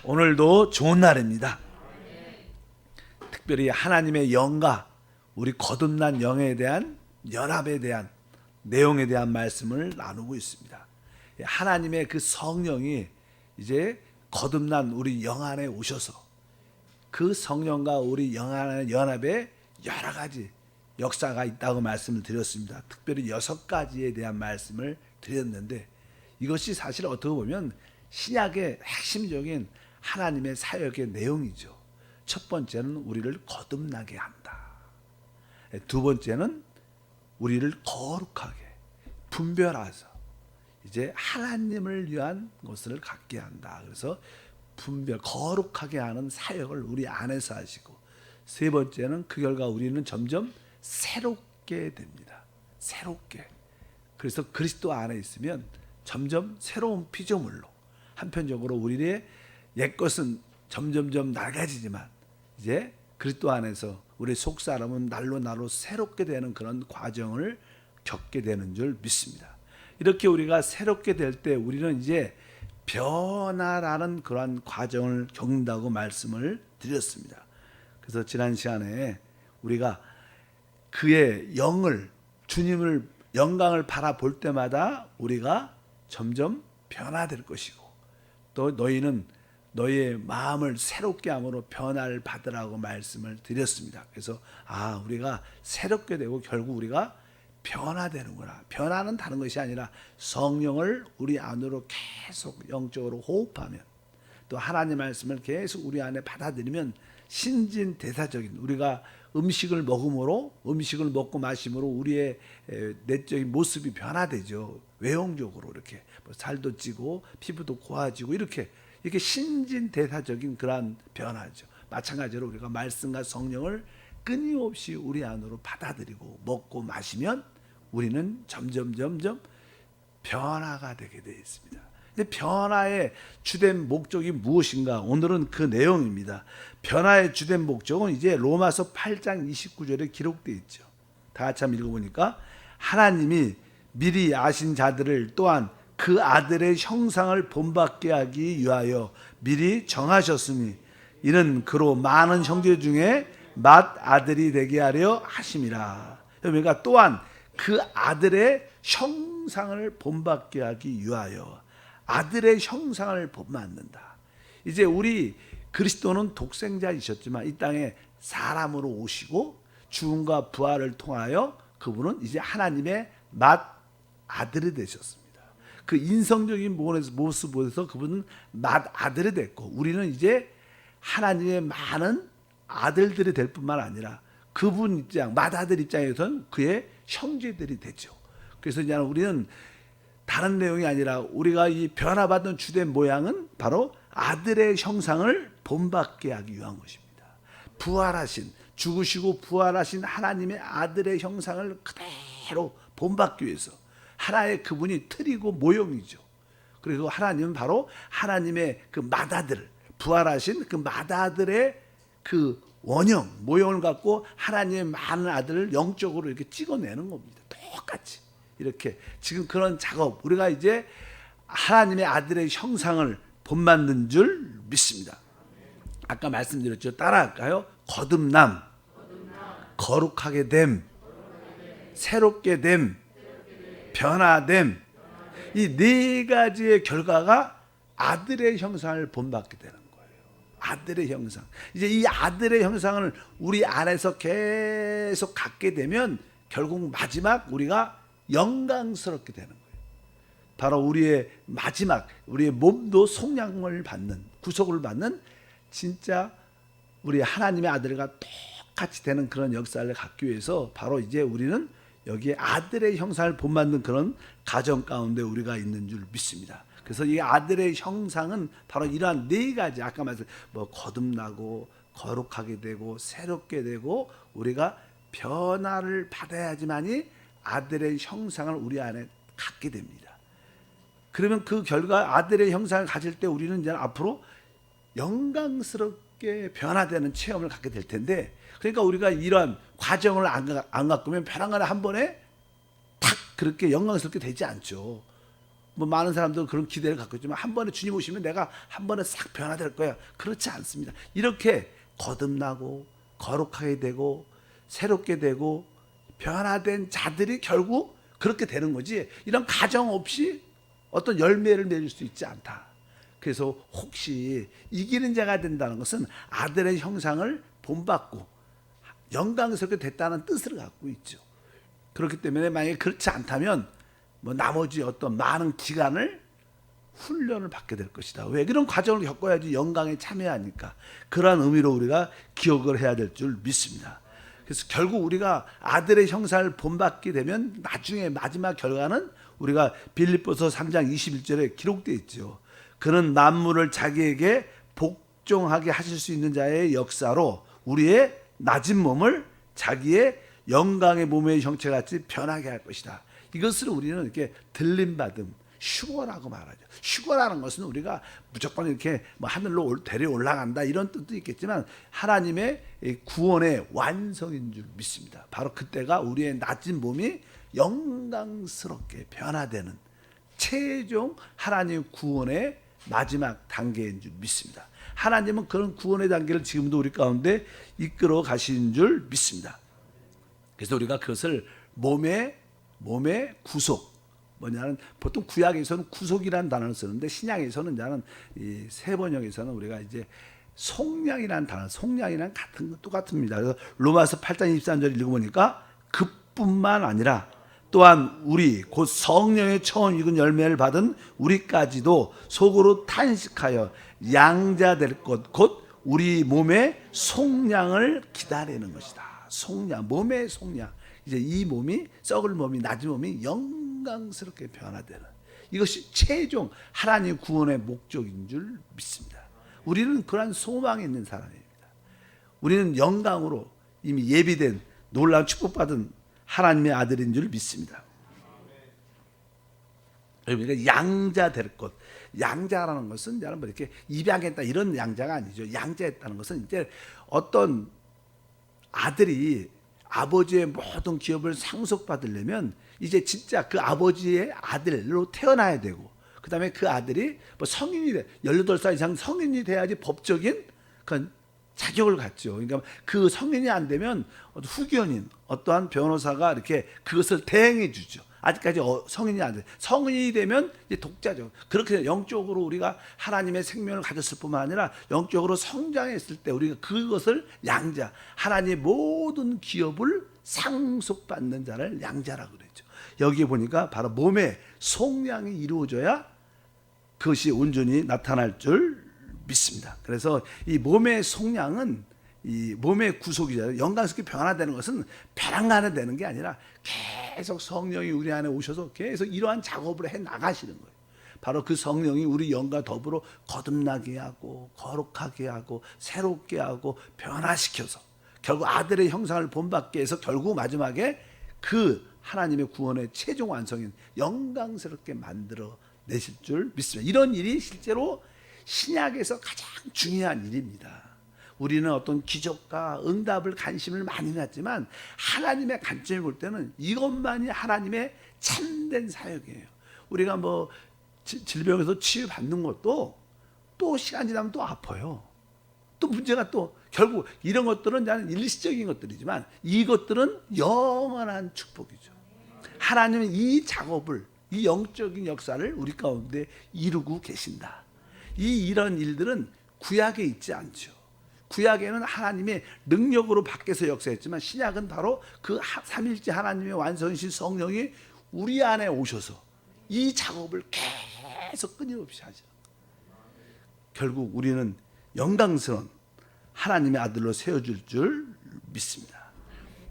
오늘도 좋은 날입니다. 특별히 하나님의 영과 우리 거듭난 영에 대한 연합에 대한 내용에 대한 말씀을 나누고 있습니다. 하나님의 그 성령이 이제 거듭난 우리 영 안에 오셔서 그 성령과 우리 영 안의 연합에 여러 가지 역사가 있다고 말씀을 드렸습니다. 특별히 6가지에 대한 말씀을 드렸는데, 이것이 사실 어떻게 보면 신약의 핵심적인 하나님의 사역의 내용이죠. 첫 번째는 우리를 거듭나게 한다. 두 번째는 우리를 거룩하게 분별하서 이제 하나님을 위한 것을 갖게 한다. 그래서 분별, 거룩하게 하는 사역을 우리 안에서 하시고, 세 번째는 그 결과 우리는 점점 새롭게 됩니다. 새롭게. 그래서 그리스도 안에 있으면 점점 새로운 피조물로, 한편적으로 우리의 옛것은 점점점 낡아지지만 이제 그리스도 안에서 우리 속사람은 날로 새롭게 되는 그런 과정을 겪게 되는 줄 믿습니다. 이렇게 우리가 새롭게 될 때 우리는 이제 변화라는 그러한 과정을 겪는다고 말씀을 드렸습니다. 그래서 지난 시간에 우리가 그의 영을, 주님을, 영광을 바라볼 때마다 우리가 점점 변화될 것이고, 또 너희는 너희의 마음을 새롭게 함으로 변화를 받으라고 말씀을 드렸습니다. 그래서 우리가 새롭게 되고 결국 우리가 변화되는구나. 변화는 다른 것이 아니라 성령을 우리 안으로 계속 영적으로 호흡하면, 또 하나님 말씀을 계속 우리 안에 받아들이면 신진대사적인, 우리가 음식을 먹음으로, 음식을 먹고 마심으로 우리의 내적인 모습이 변화되죠. 외형적으로 이렇게 살도 찌고 피부도 고와지고 이렇게 신진대사적인 그러한 변화죠. 마찬가지로 우리가 말씀과 성령을 끊임없이 우리 안으로 받아들이고 먹고 마시면 우리는 점점 변화가 되게 되어 있습니다. 근데 변화의 주된 목적이 무엇인가? 오늘은 그 내용입니다. 변화의 주된 목적은 이제 로마서 8장 29절에 기록되어 있죠. 다 같이 한번 읽어보니까, 하나님이 미리 아신 자들을 또한 그 아들의 형상을 본받게 하기 위하여 미리 정하셨으니 이는 그로 많은 형제 중에 맏아들이 되게 하려 하심이라. 그러니까 또한 그 아들의 형상을 본받게 하기 위하여, 아들의 형상을 본받는다. 이제 우리 그리스도는 독생자이셨지만 이 땅에 사람으로 오시고 죽음과 부활을 통하여 그분은 이제 하나님의 맏아들이 되셨습니다. 그 인성적인 모습에서 그분은 맏아들이 됐고, 우리는 이제 하나님의 많은 아들들이 될 뿐만 아니라 그분 입장, 맏아들 입장에서는 그의 형제들이 되죠. 그래서 이제 우리는 다른 내용이 아니라 우리가 이 변화받은 주된 모양은 바로 아들의 형상을 본받게 하기 위한 것입니다. 부활하신, 죽으시고 부활하신 하나님의 아들의 형상을 그대로 본받기 위해서, 하나의 그분이 틀이고 모형이죠. 그리고 하나님은 바로 하나님의 그 맏아들, 부활하신 그 맏아들의 그 원형, 모형을 갖고 하나님의 많은 아들을 영적으로 이렇게 찍어내는 겁니다. 똑같이 이렇게 지금 그런 작업, 우리가 이제 하나님의 아들의 형상을 본받는 줄 믿습니다. 아까 말씀드렸죠. 따라할까요? 거듭남, 거룩하게 됨, 새롭게 됨, 변화됨. 이 네 가지의 결과가 아들의 형상을 본받게 되는 거예요. 아들의 형상. 이제 이 아들의 형상을 우리 안에서 계속 갖게 되면 결국 마지막 우리가 영광스럽게 되는 거예요. 바로 우리의 마지막, 우리의 몸도 속량을 받는, 구속을 받는 진짜 우리 하나님의 아들과 똑같이 되는 그런 역사를 갖기 위해서 바로 이제 우리는 여기에 아들의 형상을 본받는 그런 가정 가운데 우리가 있는 줄 믿습니다. 그래서 이 아들의 형상은 바로 이러한 네 가지, 아까 말씀 거듭나고 거룩하게 되고 새롭게 되고 우리가 변화를 받아야지만이 아들의 형상을 우리 안에 갖게 됩니다. 그러면 그 결과 아들의 형상을 가질 때 우리는 이제 앞으로 영광스럽게 변화되는 체험을 갖게 될 텐데, 그러니까 우리가 이런 과정을 안 갖고면 변화가 한 번에 탁 그렇게 영광스럽게 되지 않죠. 뭐 많은 사람들은 그런 기대를 갖고 있지만 한 번에 주님 오시면 내가 한 번에 싹 변화될 거야. 그렇지 않습니다. 이렇게 거듭나고 거룩하게 되고 새롭게 되고 변화된 자들이 결국 그렇게 되는 거지, 이런 가정 없이 어떤 열매를 맺을 수 있지 않다. 그래서 혹시 이기는 자가 된다는 것은 아들의 형상을 본받고 영광스럽게 됐다는 뜻을 갖고 있죠. 그렇기 때문에 만약에 그렇지 않다면 뭐 나머지 어떤 많은 기간을 훈련을 받게 될 것이다. 왜? 그런 과정을 겪어야지 영광에 참여하니까. 그러한 의미로 우리가 기억을 해야 될 줄 믿습니다. 그래서 결국 우리가 아들의 형상을 본받게 되면 나중에 마지막 결과는 우리가 빌립보서 3장 21절에 기록되어 있죠. 그는 만물을 자기에게 복종하게 하실 수 있는 자의 역사로 우리의 낮은 몸을 자기의 영광의 몸의 형체같이 변하게 할 것이다. 이것을 우리는 이렇게 들림받음, 휴거라고 말하죠. 휴거라는 것은 우리가 무조건 이렇게 뭐 하늘로 데려 올라간다 이런 뜻도 있겠지만 하나님의 구원의 완성인 줄 믿습니다. 바로 그때가 우리의 낮은 몸이 영광스럽게 변화되는 최종 하나님 구원의 마지막 단계인 줄 믿습니다. 하나님은 그런 구원의 단계를 지금도 우리 가운데 이끌어 가시는 줄 믿습니다. 그래서 우리가 그것을 몸의 구속, 뭐냐면 보통 구약에서는 구속이라는 단어를 쓰는데 신약에서는 나는 이 세번역에서는 우리가 이제 속량이라는 단어, 속량이랑 같은 똑같습니다. 그래서 로마서 8장 23절 읽어보니까 그뿐만 아니라 또한 우리 곧 성령의 처음 익은 열매를 받은 우리까지도 속으로 탄식하여 양자될 것 곧 우리 몸의 속량을 기다리는 것이다. 속량, 몸의 속량. 이제 이 몸이 썩을 몸이 낮은 몸이 영광스럽게 변화되는 이것이 최종 하나님 구원의 목적인 줄 믿습니다. 우리는 그러한 소망이 있는 사람입니다. 우리는 영광으로 이미 예비된 놀라운 축복받은 하나님의 아들인 줄 믿습니다. 그러니까 양자 될 것, 양자라는 것은 뭐 이렇게 입양했다 이런 양자가 아니죠. 양자했다는 것은 이제 어떤 아들이 아버지의 모든 기업을 상속받으려면 이제 진짜 그 아버지의 아들로 태어나야 되고, 그 다음에 그 아들이 뭐 성인이 돼 18살 이상 성인이 돼야지 법적인 그런 자격을 갖죠. 그러니까 그 성인이 안 되면 후견인 어떠한 변호사가 이렇게 그것을 대행해 주죠. 아직까지 성인이 안 돼. 성인이 되면 이제 독자죠. 그렇게 영적으로 우리가 하나님의 생명을 가졌을 뿐만 아니라 영적으로 성장했을 때 우리가 그것을 양자, 하나님의 모든 기업을 상속받는 자를 양자라고 그랬죠. 여기에 보니까 바로 몸의 속량이 이루어져야 그것이 온전히 나타날 줄 믿습니다. 그래서 이 몸의 속량은 이 몸의 구속이잖아요. 영광스럽게 변화되는 것은 벼랑간에 되는 게 아니라 계속 성령이 우리 안에 오셔서 계속 이러한 작업을 해 나가시는 거예요. 바로 그 성령이 우리 영과 더불어 거듭나게 하고 거룩하게 하고 새롭게 하고 변화시켜서 결국 아들의 형상을 본받게 해서 결국 마지막에 그 하나님의 구원의 최종 완성인 영광스럽게 만들어 내실 줄 믿습니다. 이런 일이 실제로 신약에서 가장 중요한 일입니다. 우리는 어떤 기적과 응답을 관심을 많이 갖지만 하나님의 관점을 볼 때는 이것만이 하나님의 참된 사역이에요. 우리가 뭐 질병에서 치유받는 것도 또 시간 지나면 또 아파요. 또 문제가 또 결국 이런 것들은 나는 일시적인 것들이지만 이것들은 영원한 축복이죠. 하나님은 이 작업을, 이 영적인 역사를 우리 가운데 이루고 계신다. 이런 일들은 구약에 있지 않죠. 구약에는 하나님의 능력으로 밖에서 역사했지만 신약은 바로 그 삼일째 하나님의 완성이신 성령이 우리 안에 오셔서 이 작업을 계속 끊임없이 하죠. 결국 우리는 영광스러운 하나님의 아들로 세워줄 줄 믿습니다.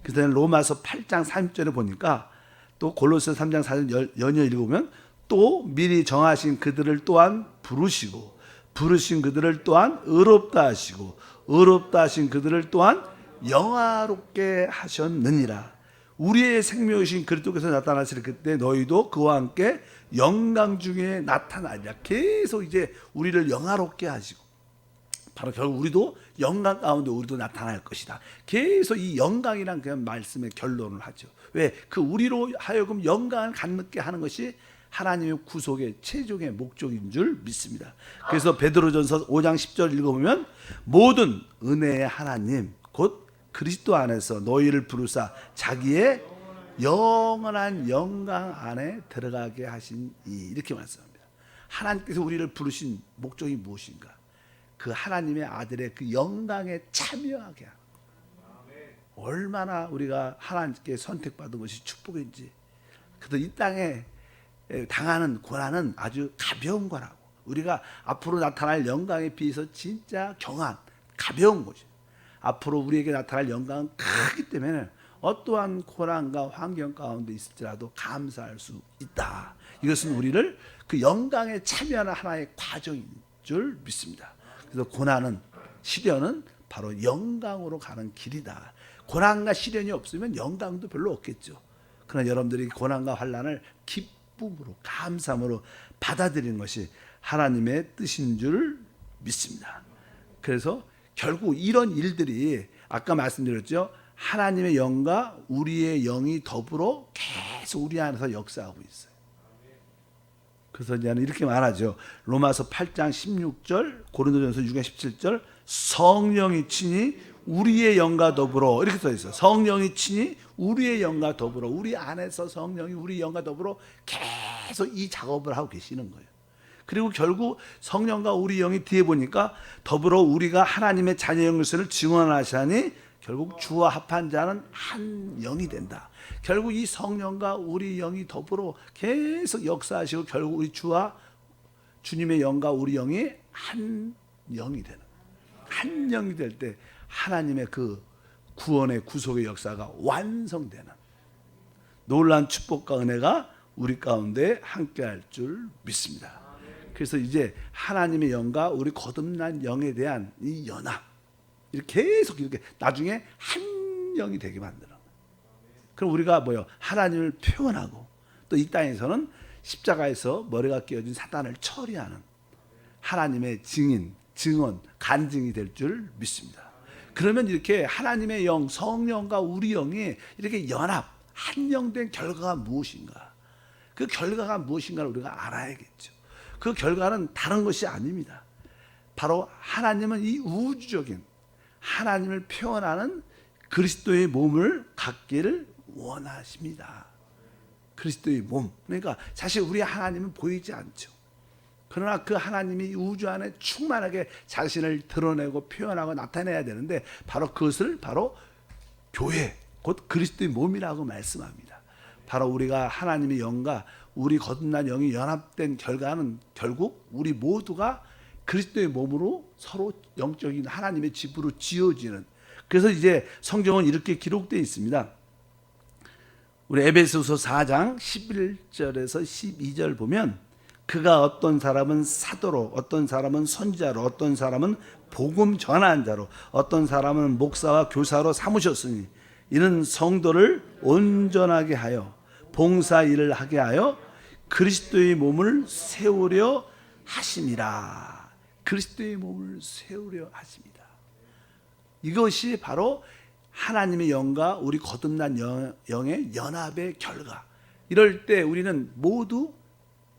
그래서 로마서 8장 30절에 보니까 또 골로새 3장 4절 연이어 읽으면 또 미리 정하신 그들을 또한 부르시고 부르신 그들을 또한 의롭다 하시고 의롭다 하신 그들을 또한 영화롭게 하셨느니라. 우리의 생명이신 그리스도께서 나타나실 그때 너희도 그와 함께 영광 중에 나타나리라. 계속 이제 우리를 영화롭게 하시고 바로 결국 우리도 영광 가운데 우리도 나타날 것이다. 계속 이 영광이란 그냥 말씀의 결론을 하죠. 왜? 그 우리로 하여금 영광을 갖게 하는 것이 하나님의 구속의 최종의 목적인 줄 믿습니다. 그래서 베드로전서 5장 10절 읽어보면 모든 은혜의 하나님 곧 그리스도 안에서 너희를 부르사 자기의 영원한 영광 안에 들어가게 하신 이렇게 말씀합니다. 하나님께서 우리를 부르신 목적이 무엇인가? 그 하나님의 아들의 그 영광에 참여하게 하는, 얼마나 우리가 하나님께 선택받은 것이 축복인지. 그래서 이 땅에 당하는 고난은 아주 가벼운 거라고. 우리가 앞으로 나타날 영광에 비해서 진짜 경한 가벼운 것이에요. 앞으로 우리에게 나타날 영광은 크기 때문에 어떠한 고난과 환경 가운데 있을지라도 감사할 수 있다. 이것은 우리를 그 영광에 참여하는 하나의 과정인 줄 믿습니다. 그래서 고난은, 시련은 바로 영광으로 가는 길이다. 고난과 시련이 없으면 영광도 별로 없겠죠. 그러나 여러분들이 고난과 환난을 기쁨으로, 감사함으로 받아들이는 것이 하나님의 뜻인 줄 믿습니다. 그래서 결국 이런 일들이 아까 말씀드렸죠. 하나님의 영과 우리의 영이 더불어 계속 우리 안에서 역사하고 있어요. 그래서 이제는 이렇게 말하죠. 로마서 8장 16절, 고린도전서 6장 17절, 성령이 친히 우리의 영과 더불어, 이렇게 써 있어요. 성령이 친히 우리의 영과 더불어, 우리 안에서 성령이 우리 영과 더불어 계속 이 작업을 하고 계시는 거예요. 그리고 결국 성령과 우리 영이 뒤에 보니까 더불어 우리가 하나님의 자녀인 것을 증언하시니 결국 주와 합한 자는 한 영이 된다. 결국 이 성령과 우리 영이 더불어 계속 역사하시고 결국 우리 주와 주님의 영과 우리 영이 한 영이 되는, 한 영이 될 때 하나님의 그 구원의 구속의 역사가 완성되는 놀라운 축복과 은혜가 우리 가운데 함께할 줄 믿습니다. 그래서 이제 하나님의 영과 우리 거듭난 영에 대한 이 연합, 이렇게 계속 이렇게 나중에 한 영이 되게 만드는 거예요. 그럼 우리가 뭐요? 하나님을 표현하고 또 이 땅에서는 십자가에서 머리가 끼어진 사단을 처리하는 하나님의 증인, 증언, 간증이 될 줄 믿습니다. 그러면 이렇게 하나님의 영, 성령과 우리 영이 이렇게 연합, 한 영 된 결과가 무엇인가? 그 결과가 무엇인가를 우리가 알아야겠죠. 그 결과는 다른 것이 아닙니다. 바로 하나님은 이 우주적인 하나님을 표현하는 그리스도의 몸을 갖기를 원하십니다. 그리스도의 몸. 그러니까 사실 우리 하나님은 보이지 않죠. 그러나 그 하나님이 우주 안에 충만하게 자신을 드러내고 표현하고 나타내야 되는데 바로 그것을 바로 교회, 곧 그리스도의 몸이라고 말씀합니다. 바로 우리가 하나님의 영과 우리 거듭난 영이 연합된 결과는 결국 우리 모두가 그리스도의 몸으로 서로 영적인 하나님의 집으로 지어지는. 그래서 이제 성경은 이렇게 기록되어 있습니다. 우리 에베소서 4장 11절에서 12절 보면 그가 어떤 사람은 사도로, 어떤 사람은 선지자로, 어떤 사람은 복음 전하는 자로, 어떤 사람은 목사와 교사로 삼으셨으니 이는 성도를 온전하게 하여 봉사 일을 하게 하여 그리스도의 몸을 세우려 하심이라. 그리스도의 몸을 세우려 하십니다. 이것이 바로 하나님의 영과 우리 거듭난 영의 연합의 결과. 이럴 때 우리는 모두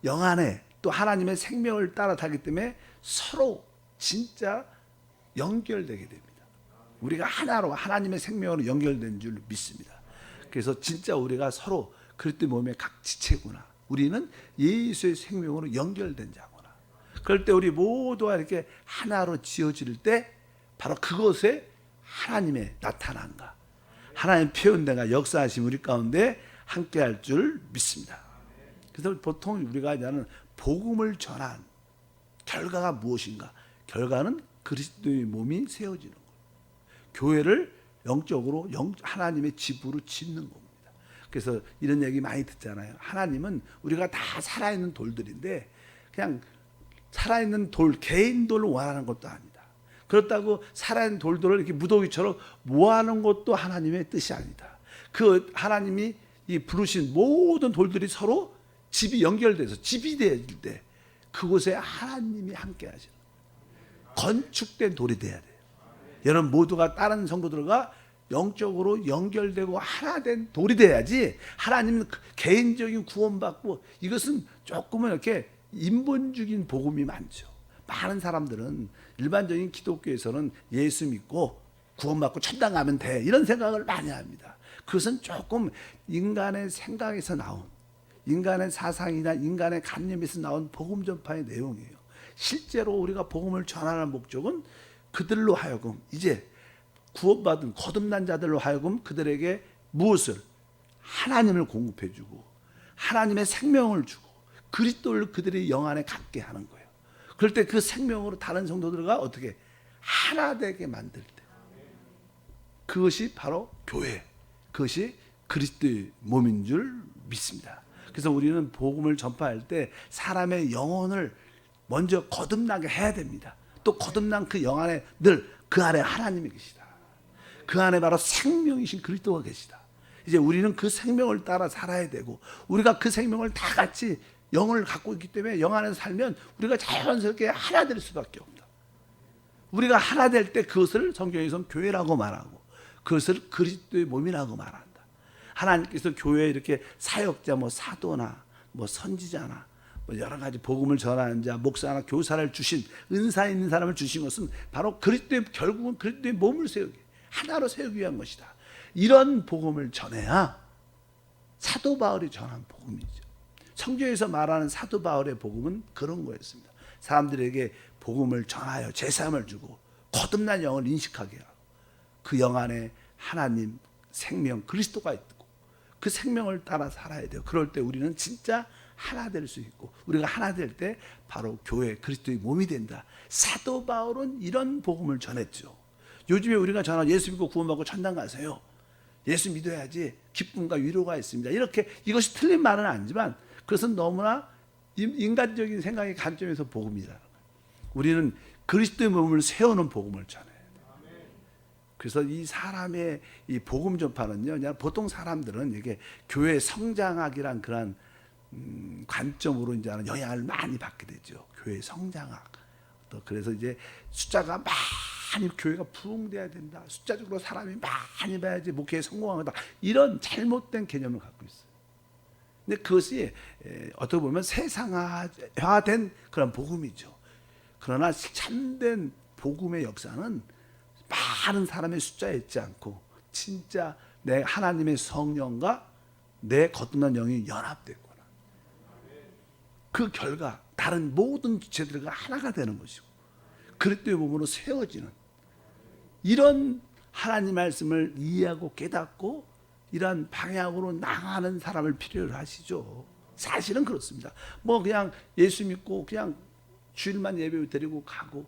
영 안에 또 하나님의 생명을 따라타기 때문에 서로 진짜 연결되게 됩니다. 우리가 하나로 하나님의 생명으로 연결된 줄 믿습니다. 그래서 진짜 우리가 서로 그리스도의 몸의 각 지체구나. 우리는 예수의 생명으로 연결된 자구나. 그럴 때 우리 모두가 이렇게 하나로 지어질 때 바로 그것에 하나님의 나타남과 하나님 표현대가 역사하신 우리 가운데 함께할 줄 믿습니다. 그래서 보통 우리가 이제는 복음을 전한 결과가 무엇인가? 결과는 그리스도의 몸이 세워지는 거예요. 교회를 영적으로 하나님의 집으로 짓는 겁니다. 그래서 이런 얘기 많이 듣잖아요. 하나님은 우리가 다 살아있는 돌들인데 그냥 살아있는 돌, 개인 돌을 원하는 것도 아니다. 그렇다고 살아있는 돌들을 이렇게 무더기처럼 모아놓은 것도 하나님의 뜻이 아니다. 그 하나님이 이 부르신 모든 돌들이 서로 집이 연결돼서 집이 될 때 그곳에 하나님이 함께 하시는 건축된 돌이 돼야 돼요. 여러분 모두가 다른 성도들과 영적으로 연결되고 하나 된 돌이 돼야지. 하나님은 개인적인 구원받고, 이것은 조금은 이렇게 인본적인 복음이 많죠. 많은 사람들은 일반적인 기독교에서는 예수 믿고 구원받고 천당 가면 돼, 이런 생각을 많이 합니다. 그것은 조금 인간의 생각에서 나온, 인간의 사상이나 인간의 관념에서 나온 복음 전파의 내용이에요. 실제로 우리가 복음을 전하는 목적은 그들로 하여금, 이제 구원받은 거듭난 자들로 하여금 그들에게 무엇을? 하나님을 공급해 주고 하나님의 생명을 주고 그리스도를 그들의 영 안에 갖게 하는 거예요. 그럴 때 그 생명으로 다른 성도들과 어떻게 하나 되게 만들 때, 그것이 바로 교회, 그것이 그리스도의 몸인 줄 믿습니다. 그래서 우리는 복음을 전파할 때 사람의 영혼을 먼저 거듭나게 해야 됩니다. 또 거듭난 그 영 안에 늘 그 안에 하나님이 계시다. 그 안에 바로 생명이신 그리스도가 계시다. 이제 우리는 그 생명을 따라 살아야 되고, 우리가 그 생명을 다 같이 영을 갖고 있기 때문에 영 안에서 살면 우리가 자연스럽게 하나 될 수밖에 없다. 우리가 하나 될 때 그것을 성경에서는 교회라고 말하고, 그것을 그리스도의 몸이라고 말한다. 하나님께서 교회에 이렇게 사역자, 사도나 선지자나 여러 가지 복음을 전하는 자, 목사나 교사를 주신, 은사 있는 사람을 주신 것은 바로 그리스도의, 결국은 그리스도의 몸을 세우기, 하나로 세우기 위한 것이다. 이런 복음을 전해야 사도 바울이 전한 복음이죠. 성경에서 말하는 사도 바울의 복음은 그런 거였습니다. 사람들에게 복음을 전하여 제사함을 주고 거듭난 영을 인식하게 하고, 그 영 안에 하나님 생명 그리스도가 있고 그 생명을 따라 살아야 돼요. 그럴 때 우리는 진짜 하나 될 수 있고, 우리가 하나 될 때 바로 교회 그리스도의 몸이 된다. 사도 바울은 이런 복음을 전했죠. 요즘에 우리가 전하는 예수 믿고 구원받고 천당 가세요, 예수 믿어야지 기쁨과 위로가 있습니다, 이렇게, 이것이 틀린 말은 아니지만 그것은 너무나 인간적인 생각의 관점에서 복음이라는 거예요. 우리는 그리스도의 몸을 세우는 복음을 전해야 돼요. 그래서 이 사람의 이 복음 전파는요, 그냥 보통 사람들은 이게 교회 성장학이란 그런 관점으로 이제 영향을 많이 받게 되죠. 교회 성장학. 또 그래서 이제 숫자가 많이, 교회가 부흥돼야 된다, 숫자적으로 사람이 많이 봐야지 목회에 성공하다, 이런 잘못된 개념을 갖고 있어요. 근데 그것이 어떻게 보면 세상화된 그런 복음이죠. 그러나 참된 복음의 역사는 많은 사람의 숫자에 있지 않고, 진짜 내 하나님의 성령과 내 거듭난 영이 연합됐구나, 그 결과 다른 모든 주체들과 하나가 되는 것이고 그리스도의 몸으로 세워지는, 이런 하나님 말씀을 이해하고 깨닫고 이러한 방향으로 나가는 사람을 필요로 하시죠. 사실은 그렇습니다. 그냥 예수 믿고 그냥 주일만 예배 드리고 가고,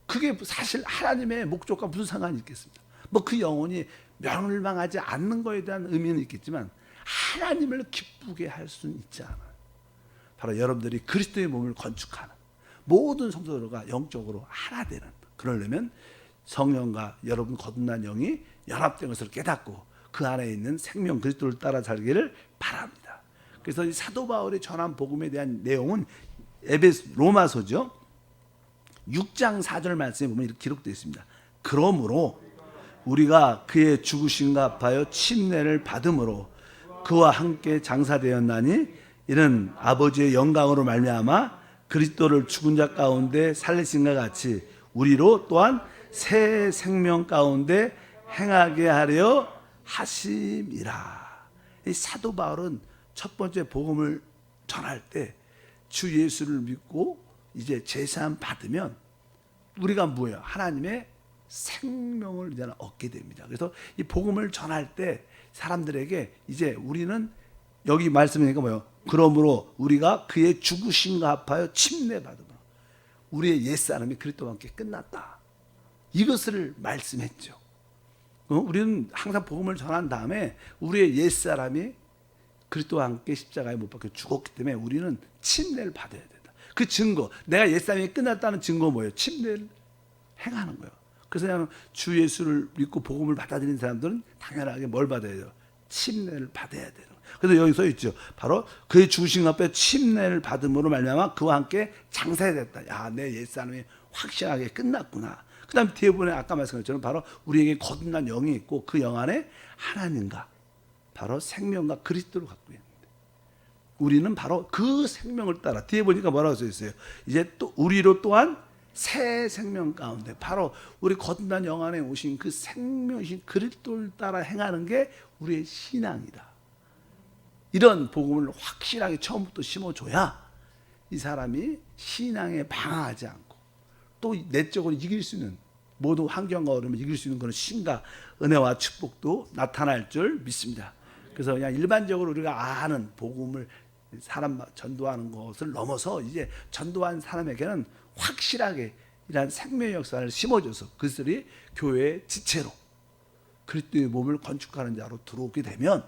그게 사실 하나님의 목적과 무슨 상관이 있겠습니까? 그 영혼이 멸망하지 않는 것에 대한 의미는 있겠지만 하나님을 기쁘게 할 수는 있지 않아요. 바로 여러분들이 그리스도의 몸을 건축하는 모든 성도들과 영적으로 하나 되는, 그러려면 성령과 여러분 거듭난 영이 연합된 것을 깨닫고 그 안에 있는 생명 그리스도를 따라 살기를 바랍니다. 그래서 이 사도 바울의 전한 복음에 대한 내용은 로마서죠, 6장 4절 말씀에 보면 이렇게 기록되어 있습니다. 그러므로 우리가 그의 죽으심과 합하여 침례를 받음으로 그와 함께 장사되었나니, 이는 아버지의 영광으로 말미암아 그리스도를 죽은 자 가운데 살리신과 같이 우리로 또한 새 생명 가운데 행하게 하려 하심이라. 이 사도 바울은 첫 번째 복음을 전할 때 주 예수를 믿고 이제 제사함 받으면 우리가 뭐예요? 하나님의 생명을 이제 얻게 됩니다. 그래서 이 복음을 전할 때 사람들에게 이제 우리는, 여기 말씀이니까 뭐예요? 그러므로 우리가 그의 죽으심과 합하여 침례 받으므로 우리의 옛사람이 그리스도와 함께 끝났다, 이것을 말씀했죠. 우리는 항상 복음을 전한 다음에 우리의 옛사람이 그리스도와 함께 십자가에 못 박혀 죽었기 때문에 우리는 침례를 받아야 된다. 그 증거, 내가 옛사람이 끝났다는 증거 뭐예요? 침례를 행하는 거예요. 그래서 그냥 주 예수를 믿고 복음을 받아들이는 사람들은 당연하게 뭘 받아야 돼요? 침례를 받아야 되는 거예요. 그래서 여기 써 있죠. 바로 그의 죽으신 앞에 침례를 받음으로 말미암아 그와 함께 장사해야 됐다. 내 옛사람이 확실하게 끝났구나. 그 다음 뒤에 보면 아까 말씀한 것처럼 바로 우리에게 거듭난 영이 있고 그 영 안에 하나님과 바로 생명과 그리스도를 갖고 있는데 우리는 바로 그 생명을 따라 뒤에 보니까 뭐라고 써 있어요. 이제 또 우리로 또한 새 생명 가운데 바로 우리 거듭난 영 안에 오신 그 생명이신 그리스도를 따라 행하는 게 우리의 신앙이다. 이런 복음을 확실하게 처음부터 심어줘야 이 사람이 신앙에 방황하지 않고 또 내적으로 이길 수 있는 모든 환경과 어려움을 이길 수 있는 그런 신과 은혜와 축복도 나타날 줄 믿습니다. 그래서 그냥 일반적으로 우리가 아는 복음을 사람 전도하는 것을 넘어서 이제 전도한 사람에게는 확실하게 이러한 생명의 역사를 심어줘서 그들이 교회의 지체로 그리스도의 몸을 건축하는 자로 들어오게 되면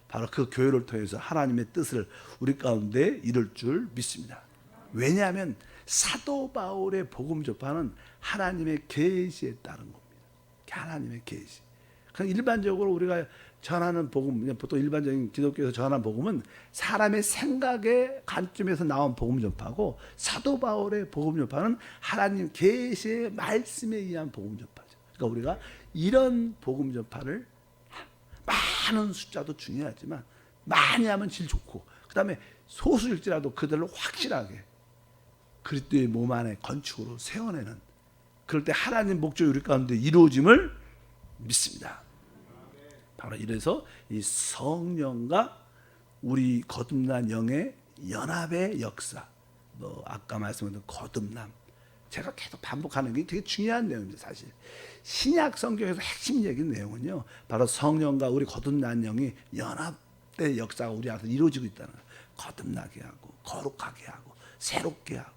바로 그 교회를 통해서 하나님의 뜻을 우리 가운데 이룰 줄 믿습니다. 왜냐하면 사도 바울의 복음 전파는 하나님의 계시에 따른 겁니다. 하나님의 계시. 그냥 일반적으로 우리가 전하는 복음, 보통 일반적인 기독교에서 전하는 복음은 사람의 생각의 관점에서 나온 복음 전파고 사도 바울의 복음 전파는 하나님 계시의 말씀에 의한 복음 전파죠. 그러니까 우리가 이런 복음 전파를 많은 숫자도 중요하지만 많이 하면 질 좋고 그 다음에 소수일지라도 그들을 확실하게 그리스도의 몸 안에 건축으로 세워내는 그럴 때 하나님 목적이 우리 가운데 이루어짐을 믿습니다. 바로 이래서 이 성령과 우리 거듭난 영의 연합의 역사, 아까 말씀드린 거듭남, 제가 계속 반복하는 게 되게 중요한 내용입니다. 사실 신약 성경에서 핵심 얘기는 내용은요, 바로 성령과 우리 거듭난 영이 연합의 역사가 우리 안에서 이루어지고 있다는 거예요. 거듭나게 하고 거룩하게 하고 새롭게 하고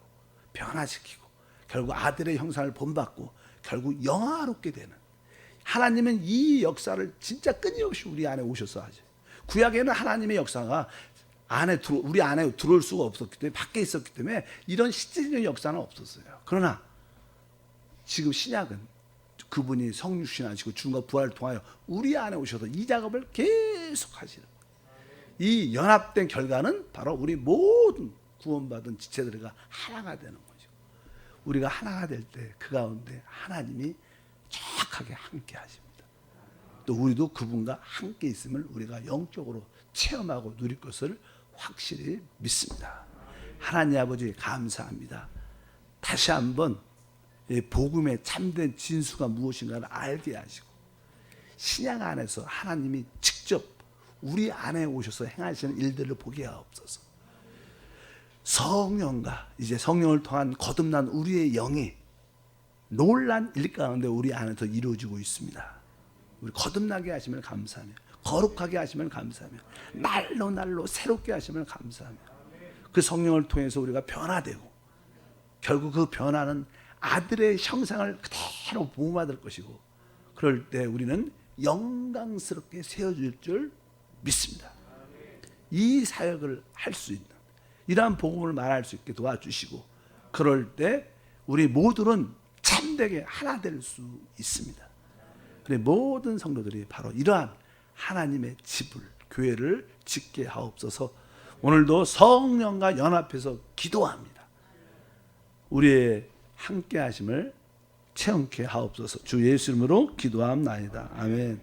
변화시키고 결국 아들의 형상을 본받고 결국 영화롭게 되는 하나님은 이 역사를 진짜 끊임없이 우리 안에 오셔서 하죠. 구약에는 하나님의 역사가 우리 안에 들어올 수가 없었기 때문에 밖에 있었기 때문에 이런 실질적인 역사는 없었어요. 그러나 지금 신약은 그분이 성육신하시고 죽음과 부활을 통하여 우리 안에 오셔서 이 작업을 계속 하시는 이 연합된 결과는 바로 우리 모든 구원받은 지체들과 하나가 되는 거죠. 우리가 하나가 될 때 그 가운데 하나님이 정확하게 함께 하십니다. 또 우리도 그분과 함께 있음을 우리가 영적으로 체험하고 누릴 것을 확실히 믿습니다. 하나님 아버지 감사합니다. 다시 한번 복음의 참된 진수가 무엇인가를 알게 하시고 신약 안에서 하나님이 직접 우리 안에 오셔서 행하시는 일들을 보게 하옵소서. 성령과 이제 성령을 통한 거듭난 우리의 영이 놀란 일 가운데 우리 안에서 이루어지고 있습니다. 우리 거듭나게 하시면 감사하며 거룩하게 하시면 감사하며 날로 새롭게 하시면 감사하며 그 성령을 통해서 우리가 변화되고 결국 그 변화는 아들의 형상을 그대로 본받을 것이고 그럴 때 우리는 영광스럽게 세워질 줄 믿습니다. 이 사역을 할 수 있는 이러한 복음을 말할 수 있게 도와주시고 그럴 때 우리 모두는 참되게 하나 될 수 있습니다. 그래 모든 성도들이 바로 이러한 하나님의 집을 교회를 짓게 하옵소서. 오늘도 성령과 연합해서 기도합니다. 우리의 함께 하심을 체험케 하옵소서. 주 예수 이름으로 기도함나이다. 아멘.